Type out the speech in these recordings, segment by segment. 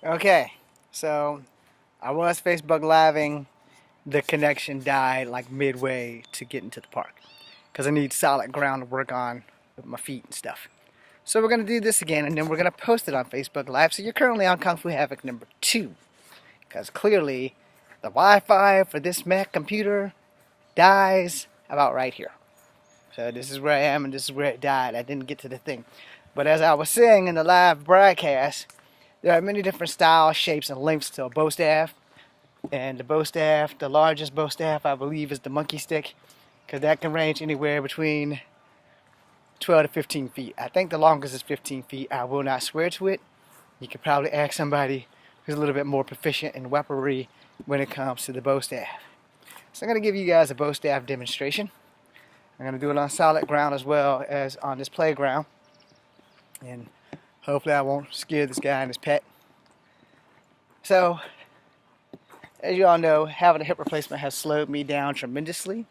Okay, so I was Facebook Living. The connection died like midway to get into the park because I need solid ground to work on with my feet and stuff. So we're going to do this again and then we're going to post it on Facebook Live. So you're currently on Kung Fu Havoc number 2 because clearly the Wi-Fi for this Mac computer dies about right here. So this is where I am and this is where it died. I didn't get to the thing. But as I was saying in the live broadcast, there are many different styles, shapes, and lengths to a bow staff. And the bow staff, the largest bow staff, I believe, is the monkey stick, because that can range anywhere between 12 to 15 feet. I think the longest is 15 feet. I will not swear to it. You could probably ask somebody who's a little bit more proficient in weaponry when it comes to the bow staff. So I'm going to give you guys a bow staff demonstration. I'm going to do it on solid ground as well as on this playground. And hopefully I won't scare this guy and his pet. So, as you all know, having a hip replacement has slowed me down tremendously,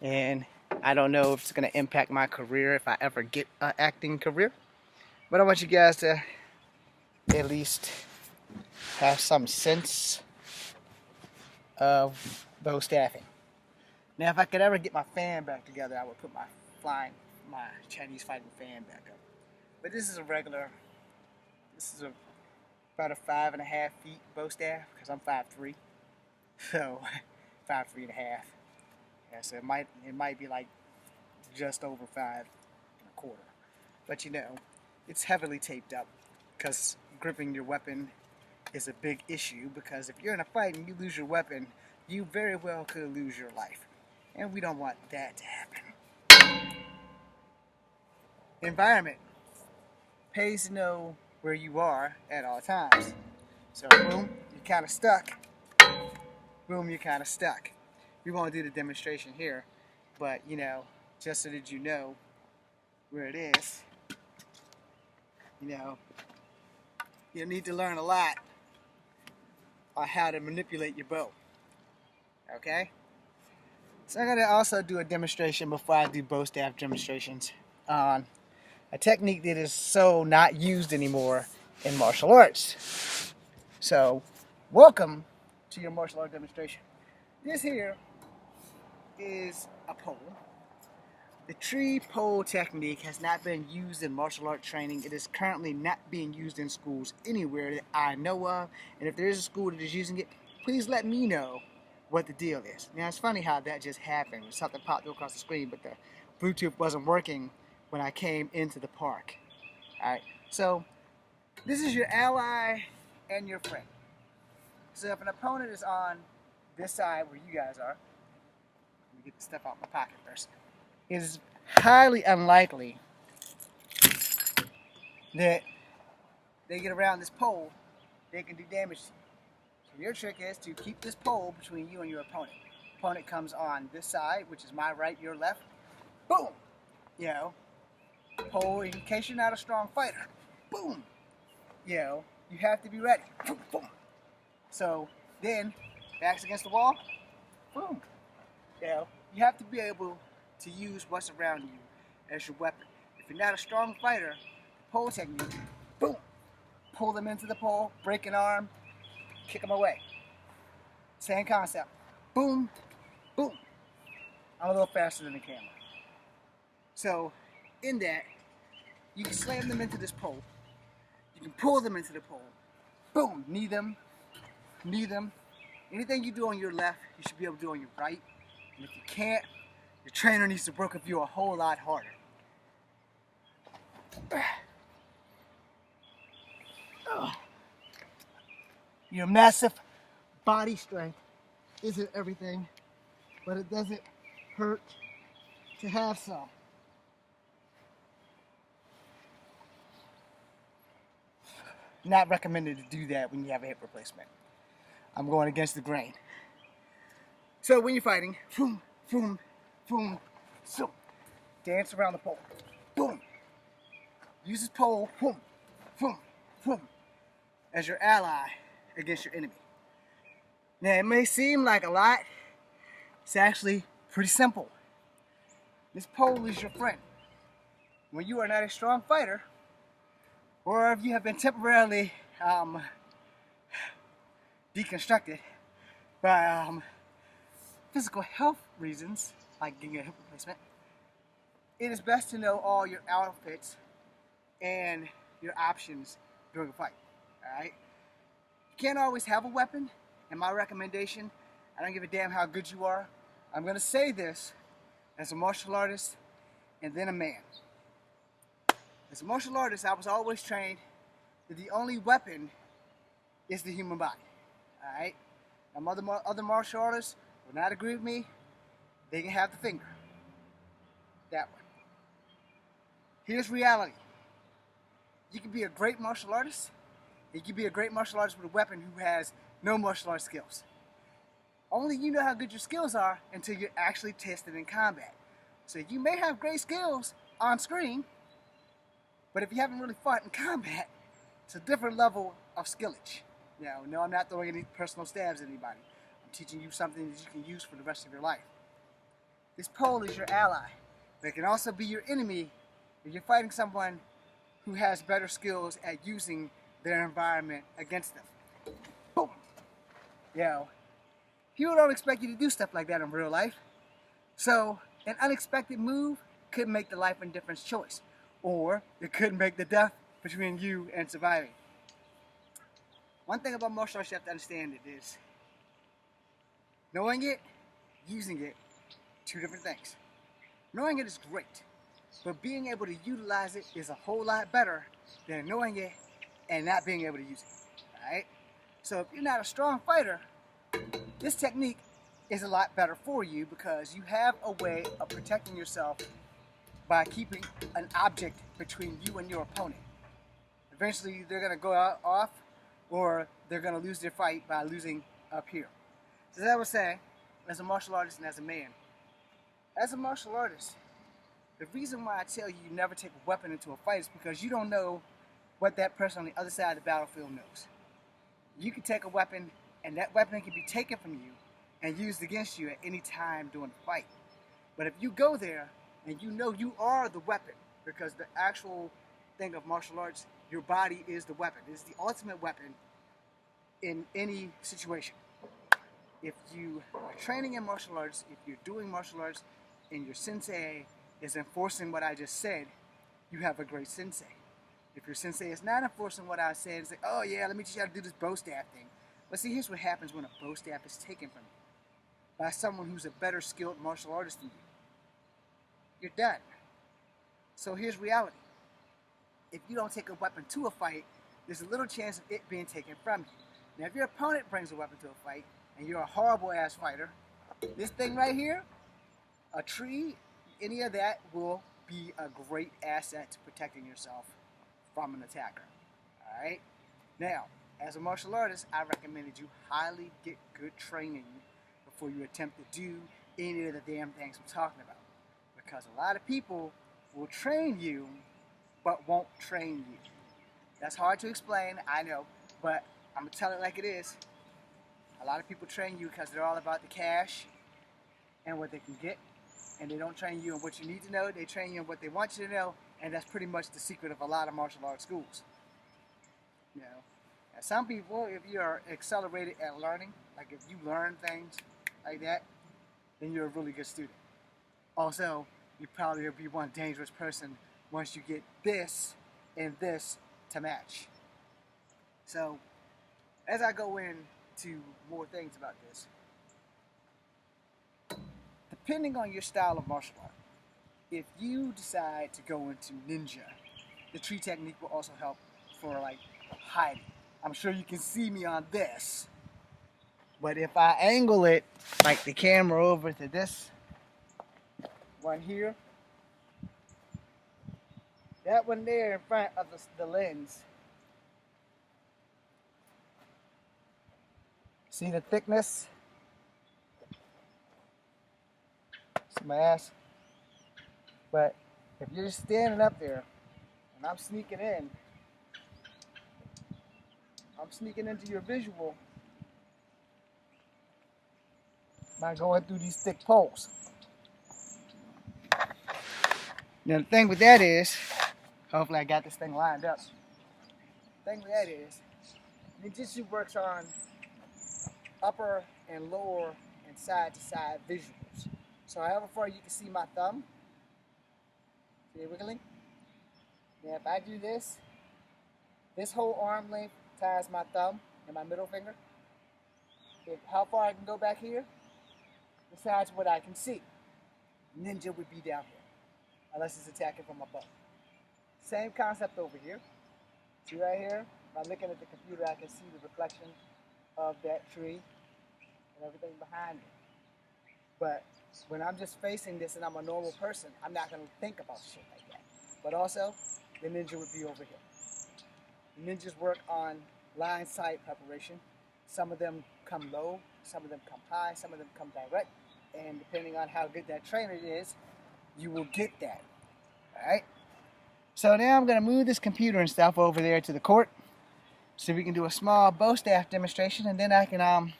and I don't know if it's going to impact my career if I ever get an acting career, but I want you guys to at least have some sense of bow staffing. Now, if I could ever get my fan back together, I would put my Chinese fighting fan back up. But this is about a 5.5 feet bow staff, because I'm 5'3". So 5'3.5". Yeah, so it might be like just over 5.25. But you know, it's heavily taped up because gripping your weapon is a big issue, because if you're in a fight and you lose your weapon, you very well could lose your life. And we don't want that to happen. Environment pays to know where you are at all times. So boom, you're kind of stuck. Boom, you're kind of stuck. We won't do the demonstration here, but you know, just so that you know where it is, you know, you'll need to learn a lot on how to manipulate your bow. Okay? So I'm going to also do a demonstration before I do bow staff demonstrations on a technique that is so not used anymore in martial arts. So, welcome to your martial art demonstration. This here is a pole. The tree pole technique has not been used in martial art training. It is currently not being used in schools anywhere that I know of. And if there is a school that is using it, please let me know what the deal is. Now, it's funny how that just happened. Something popped across the screen, but the Bluetooth wasn't working when I came into the park. Alright, so this is your ally and your friend. So if an opponent is on this side where you guys are, let me get the stuff out of my pocket first. It is highly unlikely that they get around this pole, they can do damage to you. So your trick is to keep this pole between you and your opponent. Opponent comes on this side, which is my right, your left. Boom! You know, pole, in case you're not a strong fighter. Boom! You know, you have to be ready. Boom, boom. So then, backs against the wall. Boom! You know, you have to be able to use what's around you as your weapon. If you're not a strong fighter, pole technique, boom, pull them into the pole, break an arm, kick them away. Same concept. Boom, boom. I'm a little faster than the camera. So, in that, you can slam them into this pole. You can pull them into the pole. Boom, knee them, knee them. Anything you do on your left, you should be able to do on your right. And if you can't, your trainer needs to work with you a whole lot harder. Your massive body strength isn't everything, but it doesn't hurt to have some. Not recommended to do that when you have a hip replacement. I'm going against the grain. So when you're fighting, boom, boom, boom, so dance around the pole. Boom. Use this pole, boom, boom, boom, as your ally against your enemy. Now it may seem like a lot. It's actually pretty simple. This pole is your friend. When you are not a strong fighter, or if you have been temporarily deconstructed by physical health reasons, like getting a hip replacement, it is best to know all your outfits and your options during a fight. Alright? You can't always have a weapon, and my recommendation, I don't give a damn how good you are, I'm going to say this as a martial artist and then a man. As a martial artist, I was always trained that the only weapon is the human body. Alright? Now, other martial artists will not agree with me. They can have the finger. That one. Here's reality. You can be a great martial artist. You can be a great martial artist with a weapon who has no martial arts skills. Only you know how good your skills are until you're actually tested in combat. So you may have great skills on screen, but if you haven't really fought in combat, it's a different level of skillage. No, I'm not throwing any personal stabs at anybody. I'm teaching you something that you can use for the rest of your life. This pole is your ally, but it can also be your enemy if you're fighting someone who has better skills at using their environment against them. Boom! People don't expect you to do stuff like that in real life. So, an unexpected move could make the life and difference choice. Or, it could make the death between you and surviving. One thing about martial arts you have to understand it is, knowing it, using it, two different things. Knowing it is great, but being able to utilize it is a whole lot better than knowing it and not being able to use it. Alright? So if you're not a strong fighter, this technique is a lot better for you because you have a way of protecting yourself by keeping an object between you and your opponent. Eventually they're going to go off or they're going to lose their fight by losing up here. So as I was saying, as a martial artist and as a man, as a martial artist, the reason why I tell you never take a weapon into a fight is because you don't know what that person on the other side of the battlefield knows. You can take a weapon and that weapon can be taken from you and used against you at any time during the fight. But if you go there and you know you are the weapon, because the actual thing of martial arts, your body is the weapon. It is the ultimate weapon in any situation. If you are training in martial arts, if you're doing martial arts and your sensei is enforcing what I just said, you have a great sensei. If your sensei is not enforcing what I said, it's like, oh yeah, let me teach you how to do this bow staff thing. But see, here's what happens when a bow staff is taken from you by someone who's a better skilled martial artist than you. You're done. So here's reality. If you don't take a weapon to a fight, there's a little chance of it being taken from you. Now if your opponent brings a weapon to a fight, and you're a horrible ass fighter, this thing right here, a tree, any of that will be a great asset to protecting yourself from an attacker. Alright? Now, as a martial artist, I recommend that you highly get good training before you attempt to do any of the damn things I'm talking about. Because a lot of people will train you, but won't train you. That's hard to explain, I know, but I'm going to tell it like it is. A lot of people train you because they're all about the cash and what they can get, and they don't train you in what you need to know. They train you in what they want you to know, and that's pretty much the secret of a lot of martial arts schools. You know, and some people, if you are accelerated at learning, like if you learn things like that, then you're a really good student. Also, you probably will be one dangerous person once you get this and this to match. So, as I go into more things about this, depending on your style of martial art, if you decide to go into ninja, the tree technique will also help for like hiding. I'm sure you can see me on this, but if I angle it like the camera over to this one here, that one there in front of the lens, see the thickness? See my ass? But if you're just standing up there and I'm sneaking into your visual by going through these thick poles. Now the thing with that is, hopefully I got this thing lined up. The thing with that is, ninjutsu works on upper and lower and side to side visuals. So however far you can see my thumb, see it wiggling? Now if I do this, this whole arm length ties my thumb and my middle finger. How far I can go back here decides what I can see. Ninja would be down here, unless it's attacking from above. Same concept over here. See right here? By looking at the computer, I can see the reflection of that tree and everything behind me. But when I'm just facing this and I'm a normal person, I'm not going to think about shit like that. But also, the ninja would be over here. The ninjas work on line sight preparation. Some of them come low, some of them come high, some of them come direct. And depending on how good that trainer is, you will get that. Alright? So now I'm going to move this computer and stuff over there to the court so we can do a small bow staff demonstration, and then I can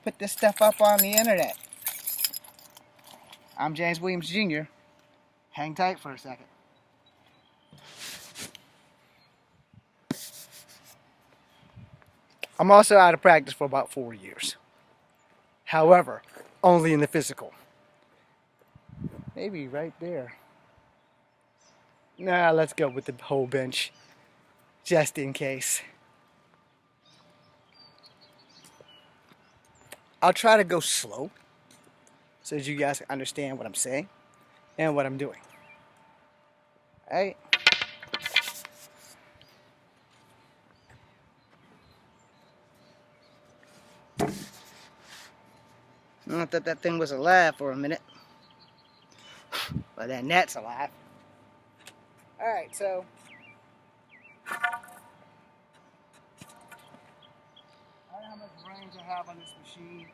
put this stuff up on the internet. I'm James Williams Jr. Hang tight for a second. I'm also out of practice for about 4 years. However, only in the physical. Maybe right there. Nah, let's go with the whole bench, just in case. I'll try to go slow so that you guys can understand what I'm saying and what I'm doing. Alright? I thought that thing was alive for a minute. But that net's alive. Alright, so I don't know how much range I have on this machine.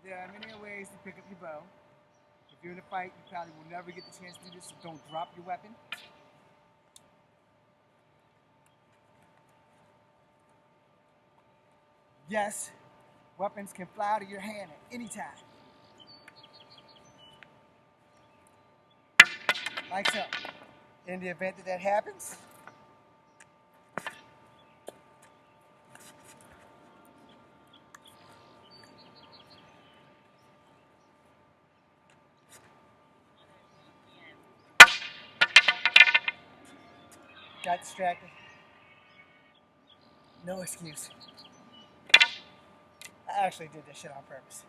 There are many ways to pick up your bow. If you're in a fight, you probably will never get the chance to do this, so don't drop your weapon. Yes, weapons can fly out of your hand at any time. Like so. In the event that that happens, got distracted. No excuse. I actually did this shit on purpose.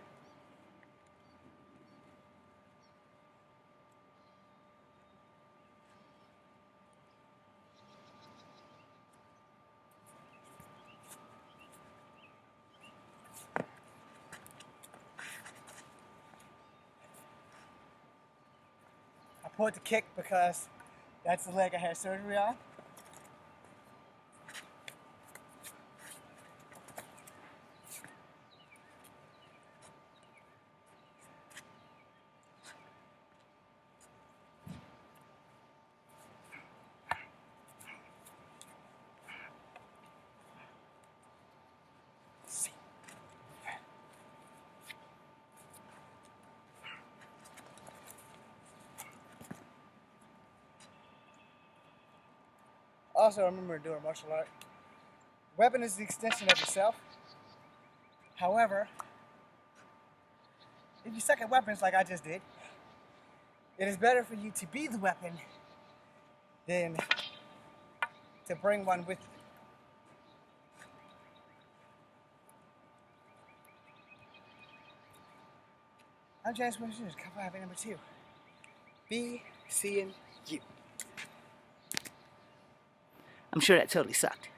I pulled the kick because that's the leg I had surgery on. Also, remember doing martial art. Weapon is the extension of yourself. However, if you suck at weapons like I just did, it is better for you to be the weapon than to bring one with you. I'm James Williams Jr. Cup Live number 2. Be seeing you. I'm sure that totally sucked.